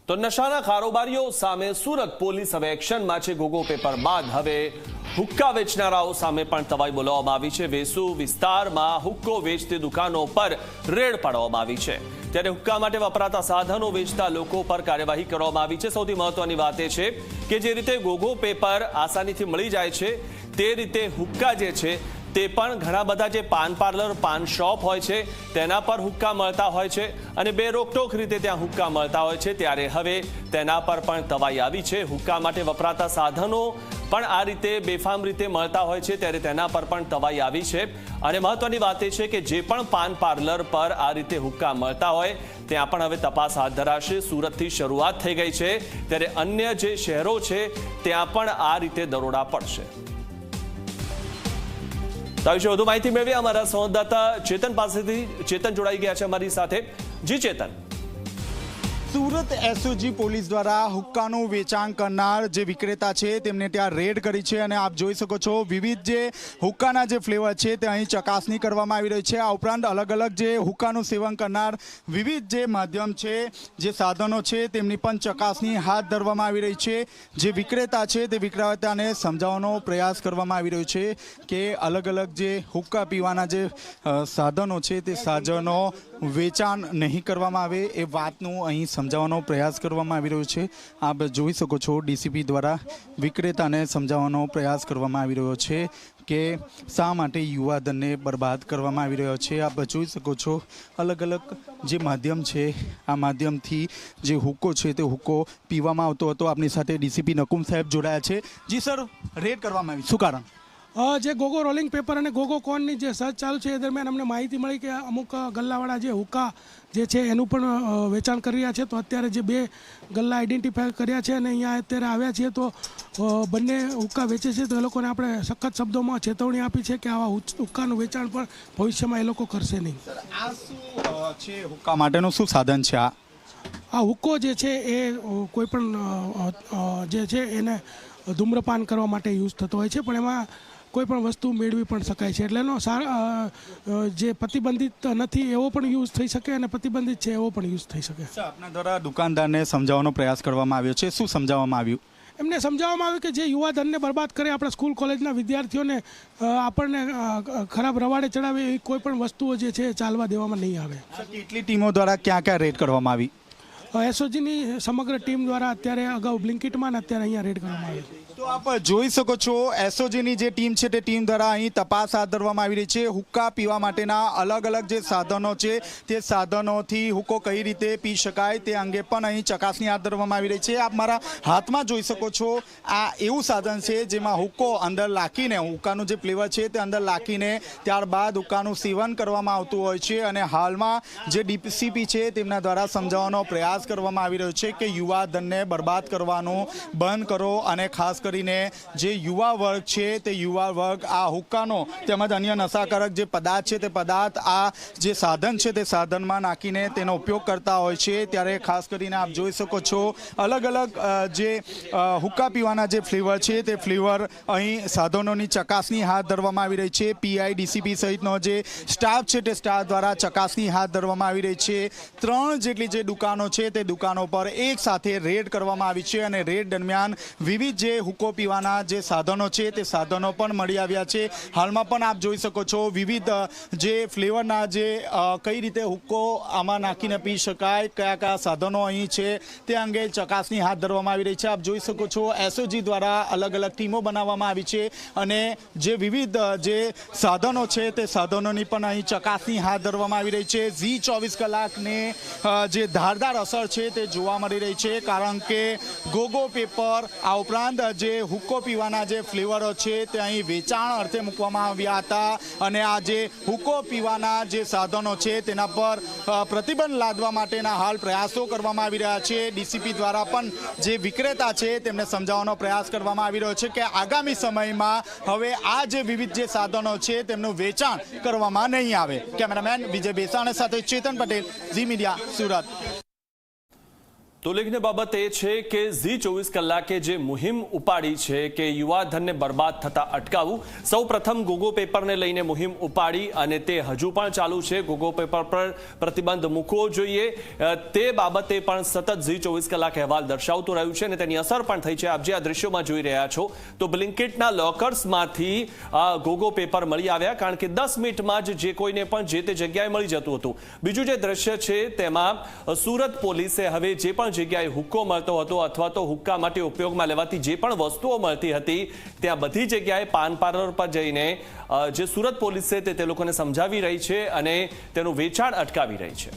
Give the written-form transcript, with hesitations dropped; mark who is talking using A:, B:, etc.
A: તો નશાના કારોબારીઓ સામે સુરત પોલીસ હવે એક્શનમાં છે। ગોગો પેપર બાદ હવે હુક્કા વેચનારાઓ સામે પણ તવાઈ બોલાવવામાં આવી છે। વેસુ વિસ્તારમાં હુક્કો વેચતી દુકાનો પર રેડ પાડવામાં આવી છે, ત્યારે હુક્કા માટે વપરાતા સાધનો વેચતા લોકો પર કાર્યવાહી કરવામાં આવી છે। સૌથી મહત્વની વાત એ છે કે જે રીતે ગોગો પેપર આસાનીથી મળી જાય છે તે રીતે હુક્કા જે છે તે પણ ઘણા બધા જે પાન પાર્લર, પાન શોપ હોય છે તેના પર હુક્કા મળતા હોય છે અને બે રોકટોક રીતે ત્યાં હુક્કા મળતા હોય છે, ત્યારે હવે તેના પર પણ તવાઈ આવી છે। હુક્કા માટે વપરાતા સાધનો પણ આ રીતે બેફામ રીતે મળતા હોય છે, ત્યારે તેના પર પણ તવાઈ આવી છે। અને મહત્વની વાત એ છે કે જે પણ પાન પાર્લર પર આ રીતે હુક્કા મળતા હોય ત્યાં પણ હવે તપાસ હાથ ધરાશે। સુરતથી શરૂઆત થઈ ગઈ છે, ત્યારે અન્ય જે શહેરો છે ત્યાં પણ આ રીતે દરોડા પડશે। તો વિશે વધુ માહિતી મેળવી અમારા સંવાદદાતા ચેતન પાસેથી। ચેતન જોડાઈ ગયા છે અમારી સાથે। જી ચેતન।
B: સુરત એસઓજી પોલીસ દ્વારા હુક્કાનું વેચાણ કરનાર જે વિક્રેતા છે તેમને ત્યાં રેડ કરી છે અને આપ જોઈ શકો છો વિવિધ જે હુક્કાના જે ફ્લેવર છે તે અહીં ચકાસણી કરવામાં આવી રહી છે। આ ઉપરાંત અલગ અલગ જે હુક્કાનું સેવન કરનાર વિવિધ જે માધ્યમ છે, જે સાધનો છે તેમની પણ ચકાસણી હાથ ધરવામાં આવી રહી છે। જે વિક્રેતા છે તે વિક્રેતાને સમજાવવાનો પ્રયાસ કરવામાં આવી રહ્યો છે કે અલગ અલગ જે હુક્કા પીવાના જે સાધનો છે તે સાધનો વેચાણ નહીં કરવામાં આવે એ વાતનું અહીં સમજાવવાનો પ્રયાસ કરવામાં આવી રહ્યો છે। આપ જોઈ શકો છો ડીસીપી દ્વારા વિક્રેતાને સમજાવવાનો પ્રયાસ કરવામાં આવી રહ્યો છે કે શા માટે યુવાધનને બરબાદ કરવામાં આવી રહ્યો છે। આપ જોઈ શકો છો અલગ અલગ જે માધ્યમ છે આ માધ્યમથી જે હુક્કો છે તે હુક્કો પીવામાં આવતો હતો। આપની સાથે ડીસીપી નકુમ સાહેબ જોડાયા છે। જી સર, રેડ કરવામાં આવી, શું કારણ?
C: જે ગોગો રોલિંગ પેપર અને ગોગો કોર્નની જે સર્ચ ચાલુ છે એ દરમિયાન અમને માહિતી મળી કે અમુક ગલ્લાવાળા જે હુક્કા જે છે એનું પણ વેચાણ કરી રહ્યા છે। તો અત્યારે જે બે ગલ્લા આઈડેન્ટિફાય કર્યા છે અને અહીંયા અત્યારે આવ્યા છીએ તો બંને હુક્કા વેચે છે, તો એ લોકોને આપણે સખત શબ્દોમાં ચેતવણી આપી છે કે આવા હુક્કાનું વેચાણ પણ ભવિષ્યમાં એ લોકો કરશે નહીં।
B: આ શું છે હુક્કા માટેનું શું સાધન છે?
C: આ હુક્કો જે છે એ કોઈ પણ જે છે એને ધૂમ્રપાન કરવા માટે યુઝ થતો હોય છે, પણ એમાં કોઈ પણ વસ્તુ મેળવી પણ શકાય છે, એટલે એનો જે પ્રતિબંધિત નથી એવો પણ યુઝ થઈ શકે અને પ્રતિબંધિત છે એવો પણ યુઝ થઈ શકે।
B: આપના દ્વારા દુકાનદારને સમજાવવાનો પ્રયાસ કરવામાં આવ્યો છે, શું સમજાવવામાં આવ્યું?
C: એમને સમજાવવામાં આવ્યું કે જે યુવાધનને બરબાદ કરે, આપણા સ્કૂલ કોલેજના વિદ્યાર્થીઓને આપણને ખરાબ રવાડે ચડાવે એવી કોઈ પણ વસ્તુઓ જે છે ચાલવા દેવામાં નહીં આવે।
B: કેટલી ટીમો દ્વારા ક્યાં ક્યાં રેડ કરવામાં આવી?
C: એસઓજીની સમગ્ર ટીમ દ્વારા અત્યારે અગાઉ બ્લિંકિટમાં અને અત્યારે અહીંયા રેડ કરવામાં આવી।
B: તો આપ જોઈ શકો છો એસઓજીની જે ટીમ છે તે ટીમ દ્વારા અહીં તપાસ હાથ ધરવામાં આવી રહી છે। હુક્કા પીવા માટેના અલગ અલગ જે સાધનો છે તે સાધનોથી હુક્કો કઈ રીતે પી શકાય તે અંગે પણ અહીં ચકાસણી હાથ ધરવામાં આવી રહી છે। આપ મારા હાથમાં જોઈ શકો છો આ એવું સાધન છે જેમાં હુક્કો અંદર લાખીને, હુક્કાનું જે ફ્લેવર છે તે અંદર લાખીને ત્યારબાદ હુક્કાનું સેવન કરવામાં આવતું હોય છે અને હાલમાં જે ડીસીપી છે તેમના દ્વારા સમજાવવાનો પ્રયાસ કરવામાં આવી રહ્યો છે કે યુવાધનને બરબાદ કરવાનું બંધ કરો અને ખાસ કરીને જે યુવા વર્ગ છે તે યુવા વર્ગ આ હુક્કાનો તેમજ અન્ય નશાકારક જે પદાર્થ છે તે પદાર્થ આ જે સાધન છે તે સાધનમાં નાખીને તેનો ઉપયોગ કરતા હોય છે। ત્યારે ખાસ કરીને આપ જોઈ શકો છો અલગ અલગ જે હુક્કા પીવાના જે ફ્લેવર છે તે ફ્લેવર અહીં સાધનોની ચકાસણી હાથ ધરવામાં આવી રહી છે। પીઆઈ, ડીસીપી સહિતનો જે સ્ટાફ છે તે સ્ટાફ દ્વારા ચકાસણી હાથ ધરવામાં આવી રહી છે। 3 જેટલી જે દુકાનો છે તે દુકાનો પર એક સાથે રેડ કરવામાં આવી છે અને રેડ દરમિયાન વિવિધ જે હુક્કો પીવાના જે સાધનો છે તે સાધનો પણ મળી આવ્યા છે। હાલમાં પણ આપ જોઈ શકો છો વિવિધ જે ફ્લેવરના જે કઈ રીતે હુક્કો આમાં નાખીને પી શકાય, કયા કયા સાધનો અહીં છે તે અંગે ચકાસણી હાથ ધરવામાં આવી રહી છે। આપ જોઈ શકો છો એસઓજી દ્વારા અલગ અલગ ટીમો બનાવવામાં આવી છે અને જે વિવિધ જે સાધનો છે તે સાધનોની પણ અહીં ચકાસણી હાથ ધરવામાં આવી રહી છે। ઝી 24 કલાકની જે ધારદાર અસર છે તે જોવા મળી રહી છે, કારણ કે ગોગો પેપર આ ઉપરાંત જે હુક્કો પીવાના જે ફ્લેવરો છે તે અહીં વેચાણ અર્થે મૂકવામાં આવ્યા હતા અને આ જે હુક્કો પીવાના જે સાધનો છે તેના પર પ્રતિબંધ લાદવા માટેના હાલ પ્રયાસો કરવામાં આવી રહ્યા છે। ડીસીપી દ્વારા પણ જે વિક્રેતા છે તેમને સમજાવવાનો પ્રયાસ કરવામાં આવી રહ્યો છે કે આગામી સમયમાં હવે આ જે વિવિધ જે સાધનો છે તેમનું વેચાણ કરવામાં નહીં આવે। કેમેરામેન વિજય બેસાણે સાથે ચેતન પટેલ, ઝી મીડિયા, સુરત।
A: તો ઉલ્લેખનીય બાબત એ છે કે ઝી 24 કલાકે જે મુહિમ ઉપાડી છે કે યુવાધનને બરબાદ થતા અટકાવવું, સૌ પ્રથમ ગોગો પેપરને લઈને મુહિમ ઉપાડી અને તે હજુ પણ ચાલુ છે. ગોગો પેપર પર પ્રતિબંધ મૂકવો જોઈએ તે બાબતે પણ સતત ઝી 24 કલાક અહેવાલ દર્શાવતું રહ્યું છે અને તેની અસર પણ થઈ છે. આપ જે આ દ્રશ્યોમાં જોઈ રહ્યા છો તો બ્લિંકિટના લોકર્સમાંથી ગોગો પેપર મળી આવ્યા, કારણ કે 10 મિનિટમાં જ જે કોઈને પણ જે તે જગ્યાએ મળી જતું હતું. બીજું જે દ્રશ્ય છે તેમાં સુરત પોલીસે હવે જે પણ જગ્યાએ હુક્કો મળતો હતો અથવા તો હુક્કા માટે ઉપયોગમાં લેવાતી જે પણ વસ્તુઓ મળતી હતી ત્યાં બધી જગ્યાએ પાન પાર્લર પર જઈને જે સુરત પોલીસ છે તે લોકોને સમજાવી રહી છે અને તેનું વેચાણ અટકાવી રહી છે.